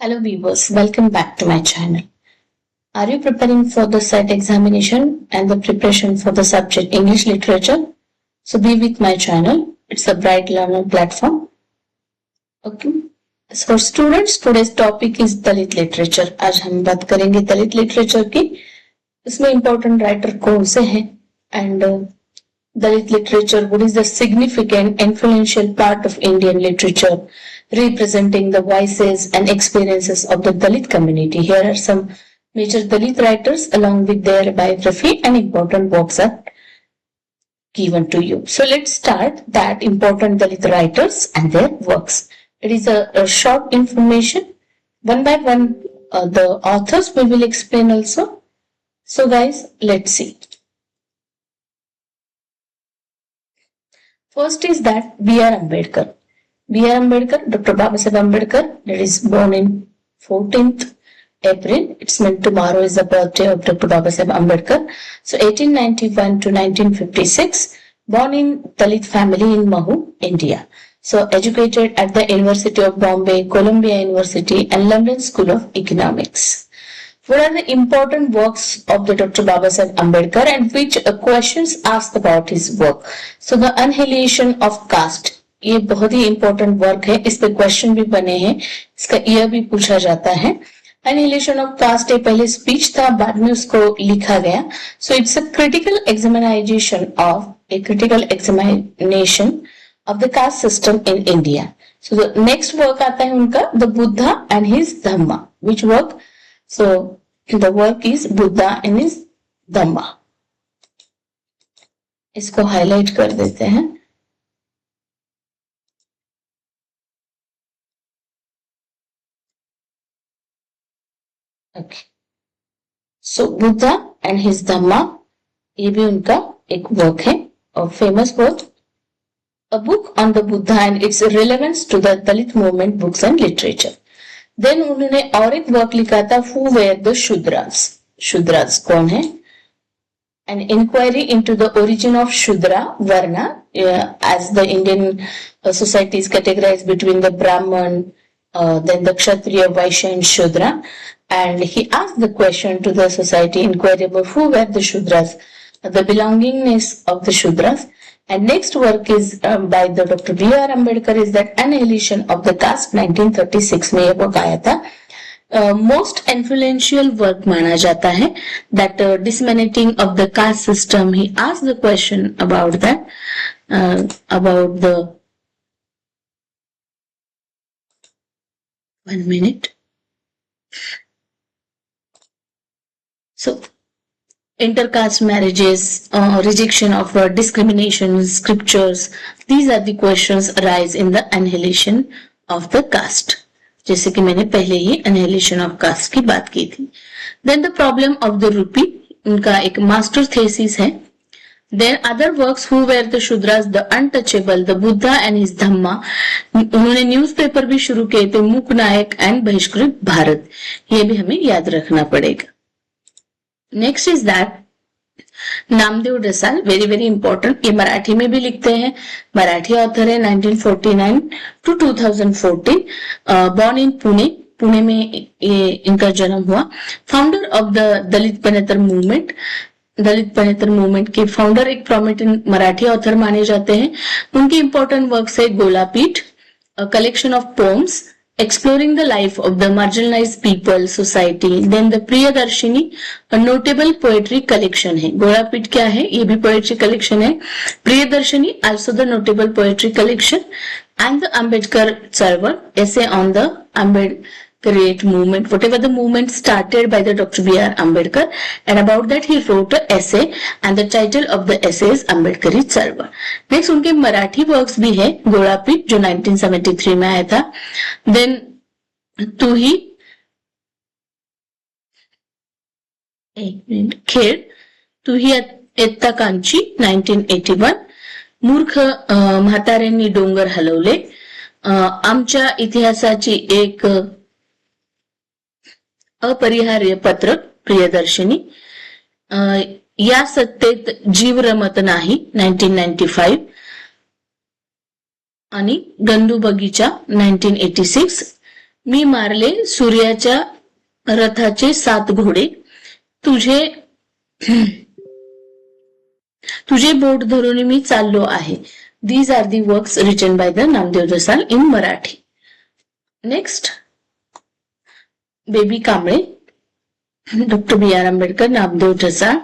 Hello viewers, welcome back to my channel. Are you preparing for the SET examination and the preparation for the subject English literature? So be with my channel. It's a bright learner platform. Okay. So for students, today's topic is Dalit literature. आज हम बात करेंगे दलित literature की. इसमें important writer कौन से हैं and Dalit literature, what is the significant influential part of Indian literature representing the voices and experiences of the Dalit community. Here are some major Dalit writers along with their biography and important works are given to you. So let's start that important Dalit writers and their works. It is a short information. One by one, the authors we will explain also. So guys, let's see. First is that B.R. Ambedkar. B.R. Ambedkar, Dr. Babasaheb Ambedkar, that is born in 14th April. It's meant tomorrow is the birthday of Dr. Babasaheb Ambedkar. So 1891 to 1956, born in Dalit family in Mahu, India. So educated at the University of Bombay, Columbia University and London School of Economics. What are the important works of the Dr. Babasaheb Ambedkar and which questions asked about his work? So the Annihilation of Caste. ये बहुत ही important work है. इस पे question भी बने हैं. इसका year भी पूछा जाता है. Annihilation of Caste एक पहले speech था, बाद में उसको लिखा गया. So it's a critical examination of the caste system in India. So the next work आता है उनका The Buddha and his Dhamma. Which work? So the work is Buddha and his Dhamma. इसको highlight कर देते हैं. Okay. So Buddha and his Dhamma, ये भी उनका एक work है और famous work. A book on the Buddha and its relevance to the Dalit movement, books and literature. Then उन्होंने और एक वर्क लिखा था who were the Shudras. Shudras कौन है? An inquiry into the origin of Shudra varna as the Indian society is categorised between the Brahmin then the Kshatriya Vaishya and Shudra and he asked the question to the society inquiry about who were the Shudras, the belongingness of the Shudras. And next work is by the Dr. B.R. Ambedkar is that Annihilation of the Caste 1936 में ये work आया था. Most influential work माना जाता है that dismantling of the caste system. He asked the question about that, about the 1 minute. So intercaste marriages, rejection of discrimination, scriptures. These are the questions arise in the annihilation of the caste. जैसे कि मैंने पहले ही annihilation of caste की बात की थी. Then the problem of the rupee, उनका एक master thesis है. Then other works, who were the Shudras, the untouchable, the Buddha and his Dhamma. उन्होंने न्यूज़पेपर भी शुरू किए थे, मूक नायक एंड बहिष्कृत भारत. ये भी हमें याद रखना पड़ेगा. Next is that Namdev Rasal, very very important. ये मराठी में भी लिखते हैं, मराठी ऑथर है. 1949 to 2014, born in Pune. Pune में ये इनका जन्म हुआ. Founder of the Dalit Panther movement. Dalit Panther movement के फाउंडर एक प्रोमिनेंट मराठी ऑथर माने जाते हैं. उनके इंपॉर्टेंट वर्क्स है Golpitha, collection of poems exploring the life of the marginalized people society. Then the Priyadarshini, a notable poetry collection है. गोलापीठ क्या है? ये भी poetry collection है. Priyadarshini, also the notable poetry collection. And the Ambedkar Charwal, essay on the Ambedkarite movement, whatever the movement started by the Dr. B.R. Ambedkar, and about that he wrote an essay and the title of the essay is Ambedkari Charwal. Next उनके Marathi works भी है. गोलापीठ जो 1973 में आया था. Then तू ही खेळ, तू ही एत्ता कांची 1981. मूर्ख म्हाताऱ्यांनी डोंगर हलवले, आमच्या इतिहासाची एक अपरिहार्य पत्र प्रियदर्शिनी, या सत्तेत जीव रमत नाही 1995 आणि गंदू बगीचा 1986. मी मारले सूर्याच्या रथाचे 7 घोडे, तुझे बोट धरून मी चाललो आहे. These are the works written by the Namdev Josal in Marathi. Next, Baby Kamble, Dr. B.R. Ambedkar, Namdev Josal.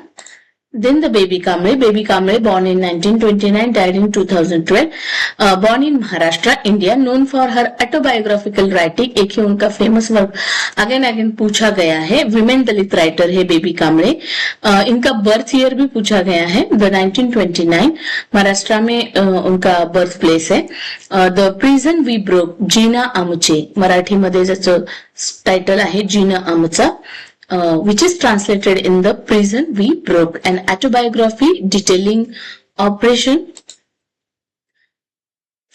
Then the Baby Kamble, born in 1929, died in 2012. Born in Maharashtra, India, known for her autobiographical writing. एक ही उनका famous work again पूछा गया है. Women दलित writer है baby Kamble. इनका birth year भी पूछा गया है. द 1929 महाराष्ट्र में उनका बर्थ प्लेस है. द प्रिझन वी ब्रोक, जीना आमचे, मराठीमध्ये ज्याचं टायटल आहे जीना आमचा. Which is translated in The Prison We Broke, an autobiography detailing oppression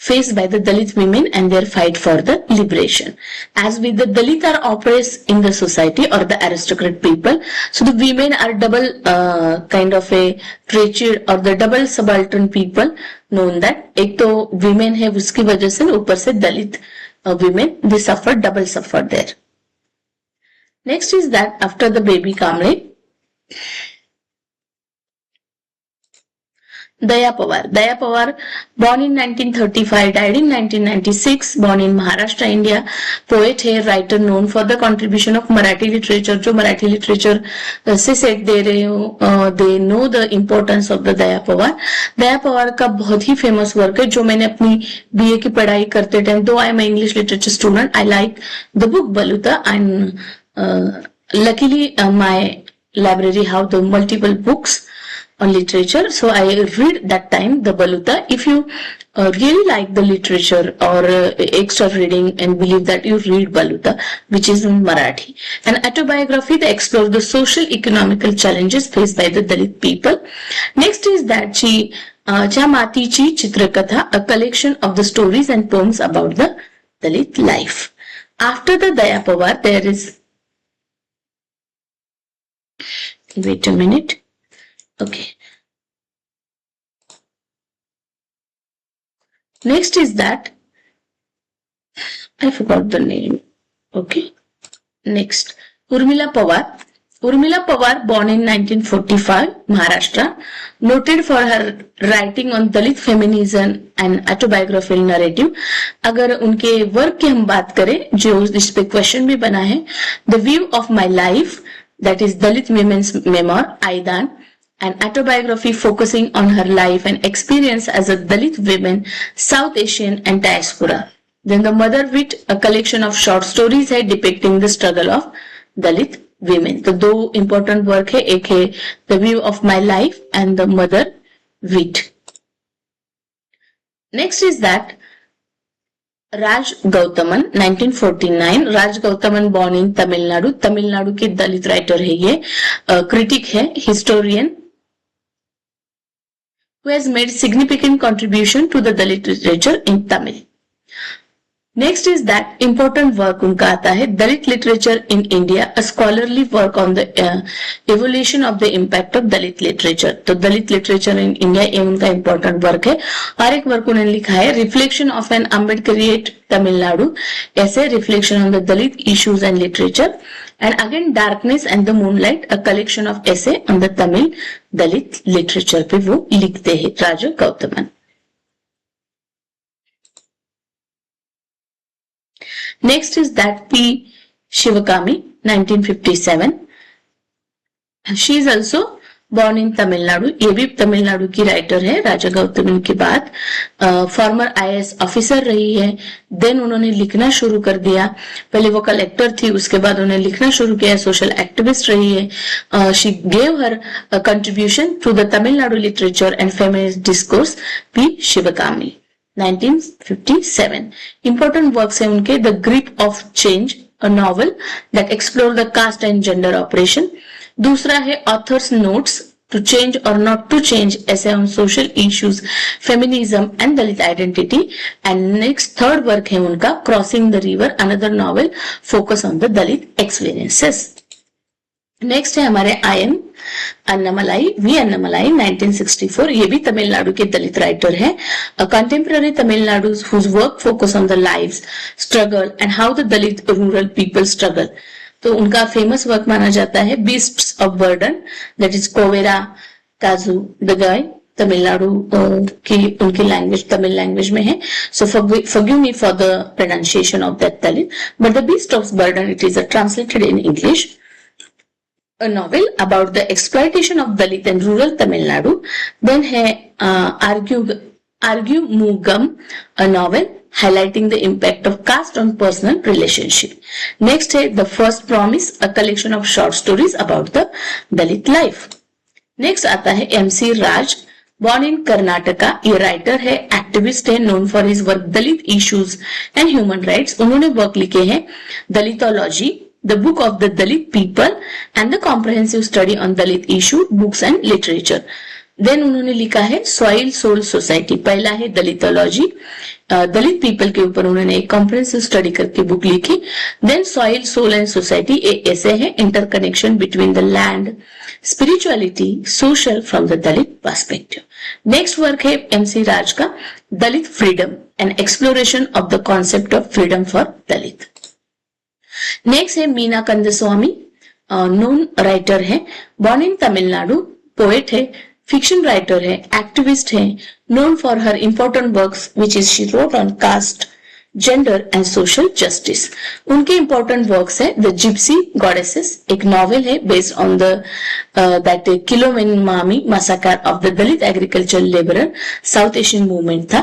faced by the Dalit women and their fight for the liberation. As with the Dalit are oppressed in the society or the aristocrat people, so the women are double kind of a treated or the double subaltern people known that. एक तो women है उसकी वजह से ऊपर से Dalit women they double suffer there. Next is that after the Baby Kamble, Daya Pawar, born in 1935, died in 1996, born in Maharashtra, India, poet है, writer known for the contribution of Marathi literature. जो Marathi literature से set दे रहे हो, they know the importance of the Daya Pawar. Daya Pawar का बहुत ही famous work है जो मैंने अपनी बीए की पढ़ाई करते टाइम, दो I am English literature student, I like the book Baluta and luckily my library have the multiple books on literature, so I read that time the Baluta. If you really like the literature or extra reading and believe that you read Baluta, which is in Marathi. An autobiography that explores the social economical challenges faced by the Dalit people. Next is that च्या मातीची चित्रकथा, a collection of the stories and poems about the Dalit life. After the Daya Pawar, there is, wait a minute. Okay. Next is that, I forgot the name. Okay. Next, Urmila Pawar. Urmila Pawar, born in 1945, Maharashtra, noted for her writing on Dalit feminism and autobiographical narrative. अगर उनके work की हम बात करें, जो इस पे question भी बना है, The View of My Life, that is Dalit Women's Memoir, Aidan, an autobiography focusing on her life and experience as a Dalit woman, South Asian and diaspora. Then The Mother Wit, a collection of short stories है depicting the struggle of Dalit women. तो दो important work है, एक है The View of My Life and The Mother Wit. Next is that Raj Gautaman 1949. Raj Gautaman born in Tamil Nadu, Tamil Nadu की दलित writer है ये, critic है, historian who has made significant contribution to the Dalit literature in Tamil. Next is that important work उनका आता है Dalit literature in India, a scholarly work on the evolution of the impact of Dalit literature. तो Dalit literature in India ये उनका important work है. और एक वर्क उन्होंने लिखा है Reflection of an Ambedkariate Tamil Nadu, essay reflection on the Dalit issues and literature. And again Darkness and the Moonlight, a collection of essay on the Tamil Dalit literature पे वो लिखते हैं राजा Gautaman. Next is that P. Shivakami, 1957. She is also born in Tamil Nadu. ये भी तमिलनाडु की writer है राजा गौतमन के बाद. फॉर्मर IAS ऑफिसर रही है. देन उन्होंने लिखना शुरू कर दिया. पहले वो कलेक्टर थी, उसके बाद उन्होंने लिखना शुरू किया. सोशल एक्टिविस्ट रही है. She gave her contribution to the Tamil Nadu literature and feminist discourse. P. Shivakami, 1957. Important works है उनके The Grip of Change, a novel that explore the caste and gender oppression. दूसरा है Author's Notes, To Change or Not to Change, essay on social issues, feminism and Dalit identity. And next third work है उनका Crossing the River, another novel focus on the Dalit experiences. Next है हमारे I am Annamalai, V Annamalai 1964, ये भी तमिलनाडु के Dalit writer हैं. Contemporary Tamil Nadu whose work focus on the lives, struggle and how the Dalit rural people struggle. तो उनका फेमस वर्क माना जाता है beasts of burden, that is Koveru Kazhudaigal, Tamil Nadu की उनकी लैंग्वेज तमिल लैंग्वेज में है. सो forgive me for the pronunciation of that Dalit, but the beast of burden, it is translated in English. A novel about the exploitation of Dalit and rural Tamil Nadu. Then है Argue Mugam, a novel highlighting the impact of caste on personal relationship. Next है The First Promise, a collection of short stories about the Dalit life. Next आता है MC Raj, born in Karnataka. ये writer है, activist है, known for his work Dalit issues and human rights. उन्होंने work लिखे हैं दलितोलॉजी, The Book of the Dalit People and the Comprehensive Study on Dalit Issue, Books and Literature. Then उन्होंने लिखा है Soil Soul Society. पहला है दलितोलॉजी, दलित people के ऊपर उन्होंने एक कॉम्प्रिहेंसिव स्टडी करके बुक लिखी. Then soil soul and society, ऐसे है interconnection between the land, spirituality, social from the Dalit perspective. Next work है MC राज का Dalit freedom and exploration of the concept of freedom for Dalit. Next है मीना कंदस्वामी, नोन राइटर है, born in Tamil Nadu, poet है, fiction writer है, activist है, known for her important works which is she wrote on caste, gender and social justice. उनके important works है the gypsy goddesses, एक novel है based on the that Kilvenmani massacre of the Dalit agriculture labourer, south Asian movement था.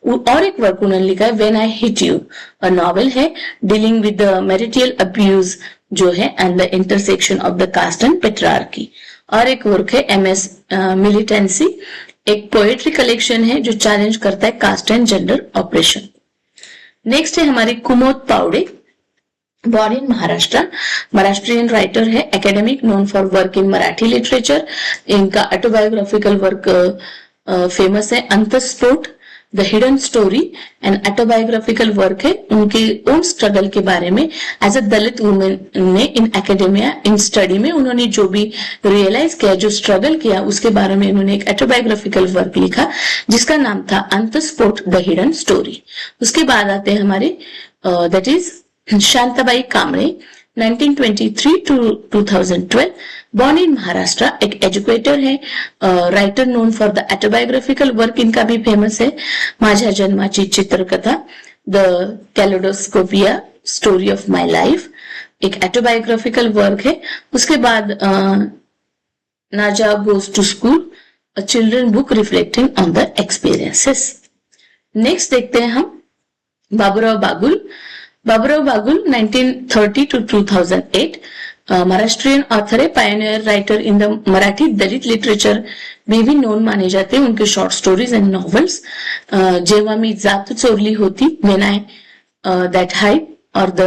और एक वर्क उन्होंने लिखा है when I hit you, a novel है dealing with the marital abuse जो है and the intersection of the caste and patriarchy. और एक वर्क है MS मिलिटेंसी, एक पोएट्री कलेक्शन है जो चैलेंज करता है caste and gender operation. Next है हमारे Kumud Pawde, born in Maharashtra, Maharashtrian writer है, academic, known for work in Marathi literature. इनका ऑटोबायोग्राफिकल वर्क फेमस है Antasphot, the hidden story and autobiographical work है उनके ओन स्ट्रगल के बारे में एज अ दलित वुमेन ने इन एकेडेमिया, इन स्टडी में उन्होंने जो भी रियलाइज किया, जो स्ट्रगल किया, उसके बारे में उन्होंने एक ऑटोबायोग्राफिकल वर्क लिखा जिसका नाम था अंतस्फोट द हिडन स्टोरी. उसके बाद आते हैं हमारे that is Shantabai Kamble, 1923 to 2012, born in Maharashtra, एक एजुकेटर है, writer known for the autobiographical work इनका भी फेमस है Majhya Janmachi Chitrakatha, the kaleidoscopic story of my life, एक ऑटोबायोग्राफिकल वर्क है. उसके बाद Naja goes to school, a children book reflecting on the experiences. Next देखते हैं हम बाबूराव बागुल. बाबूराव बागुल 1930 to 2008, महाराष्ट्रियन ऑथर है, pioneer writer in the Marathi Dalit literature में भी नोन माने जाते हैं उनके शॉर्ट स्टोरीज एंड नॉवेल्स. जेव्हा मी जात चोरली होती, व्हेन आई दैट हाइड, और the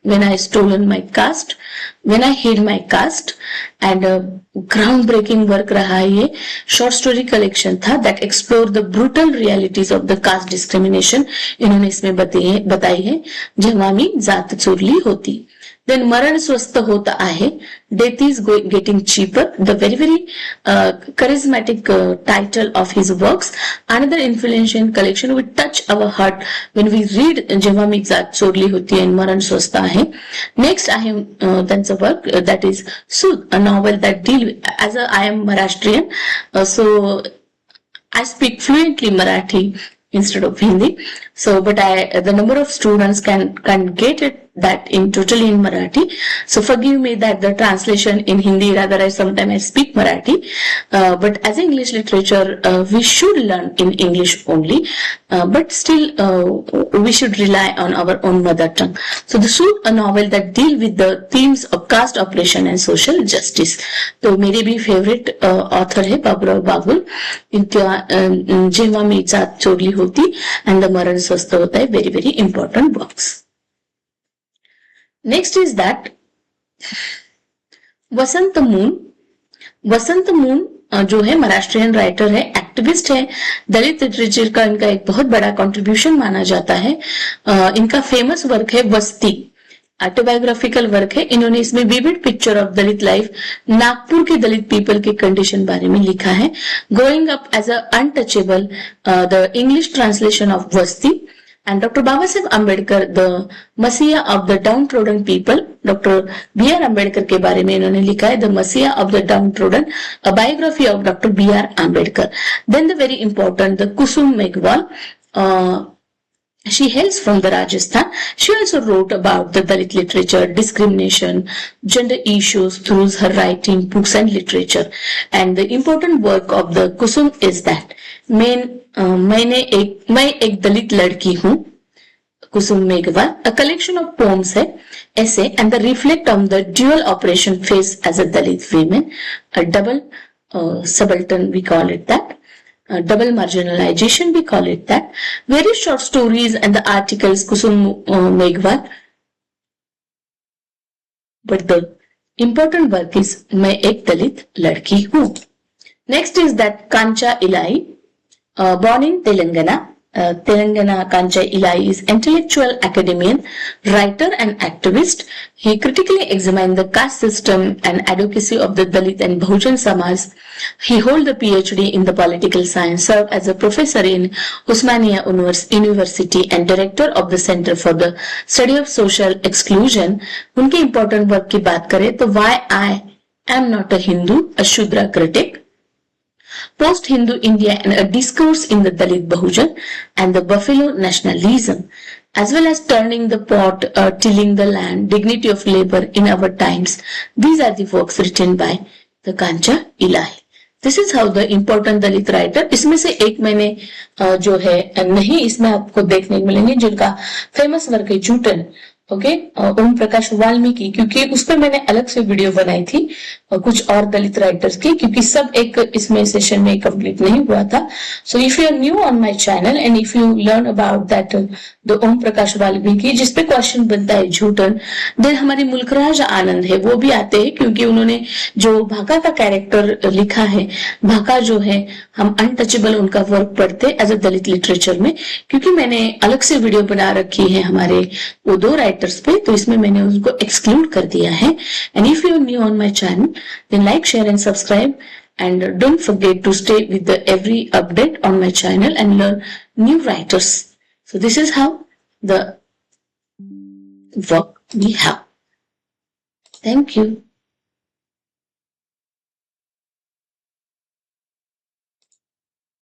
when I stolen my caste, when I hid my caste, and ground breaking work रहा है ये. शॉर्ट स्टोरी कलेक्शन था that explore the brutal realities of the caste discrimination, इन्होंने इसमें बताई है जेव्हा मी जात चोरली होती. Then मरण स्वस्थ होता आहे, Death is getting cheaper, the very charismatic title of his works. Another influential collection will touch our heart when we read जेव्हा मी जात चोरली होती and मरण स्वस्थ आहे. Next I am त्यांचं work that is Sud, a novel that deal with, as I am Maharashtrian, so I speak fluently Marathi instead of Hindi. So, but the number of students can get it that in totally in Marathi. So forgive me that the translation in Hindi, rather I sometimes I speak Marathi, but as English literature, we should learn in English only, but still we should rely on our own mother tongue. So the Sud, a novel that deal with the themes of caste oppression and social justice. तो मेरे भी favourite author है बाबूराव बागुल. इनका जेव्हा मी जात चोरली होती and the मरण स्वस्थ होता है, very important books. Next is that Vasant moon. Vasant moon जो है महाराष्ट्रियन राइटर है, एक्टिविस्ट है, दलित लिटरेचर का इनका एक बहुत बड़ा कंट्रीब्यूशन माना जाता है. इनका फेमस वर्क है वस्ती, ऑटोबायोग्राफिकल वर्क है। इन्होंने इसमें vivid picture of Dalit life, Nagpur के दलित पीपल के कंडीशन बारे में लिखा है। Growing up as a untouchable, the English translation of Vasti, and Dr. Babasaheb Ambedkar, the Messiah of the downtrodden people. Dr. B.R. Ambedkar के बारे में इन्होंने लिखा है The Messiah of the Downtrodden, a biography of Dr. B.R. Ambedkar. Then the very important, the Kusum Megwal. She hails from the Rajasthan. She also wrote about the Dalit literature, discrimination, gender issues through her writing, books and literature. And the important work of the Kusum is that मैं एक दलित लड़की हूँ, कुसुम Meghwal, a collection of poems है, essay and the reflect on the dual operation faced as a Dalit women, a double subaltern we call it that, double marginalization we call it that. Various short stories and the articles Kusum Meghwal, but the important work is मैं एक दलित लड़की हूँ. Next is that Kancha Ilai. Born in Telangana, Kancha Ilai is intellectual academician, writer and activist. He critically examined the caste system and advocacy of the Dalit and Bahujan Samaj. He holds a PhD in the political science, served as a professor in Osmania University and director of the Center for the Study of Social Exclusion. उनके important work की बात करें तो Why I Am Not a Hindu, a Shudra Critic, Post-Hindu India and a discourse in the Dalit Bahujan and the Buffalo nationalism, as well as turning the pot, tilling the land, dignity of labor in our times. These are the works written by the Kancha Ilai. This is how the important Dalit writer, इसमें से एक मैंने जो है नहीं इसमें आपको देखने को मिलेंगे, जिनका फेमस वर्क है जूटन, ओके, ओम प्रकाश वाल्मीकि, क्योंकि उस पर मैंने अलग से वीडियो बनाई थी कुछ और दलित राइटर्स की, क्योंकि सब एक इसमें सेशन में कंप्लीट नहीं हुआ था. So if you are new on my channel and if you learn about that the Om Prakash Valmiki, जिसपे क्वेश्चन बनता है झूठन, देन हमारे मुल्कराज आनंद है, वो भी आते हैं क्योंकि उन्होंने जो भाका का कैरेक्टर लिखा है, भाका जो है हम अनटचेबल उनका वर्क पढ़ते एज अ दलित लिटरेचर में, क्योंकि मैंने अलग से वीडियो बना रखी है हमारे वो दो राइटर्स पे, तो इसमें मैंने उनको एक्सक्लूड कर दिया है. And if you are new on my channel then like, share and subscribe, and don't forget to stay with the every update on my channel and learn new writers. So this is how the work we have. Thank you.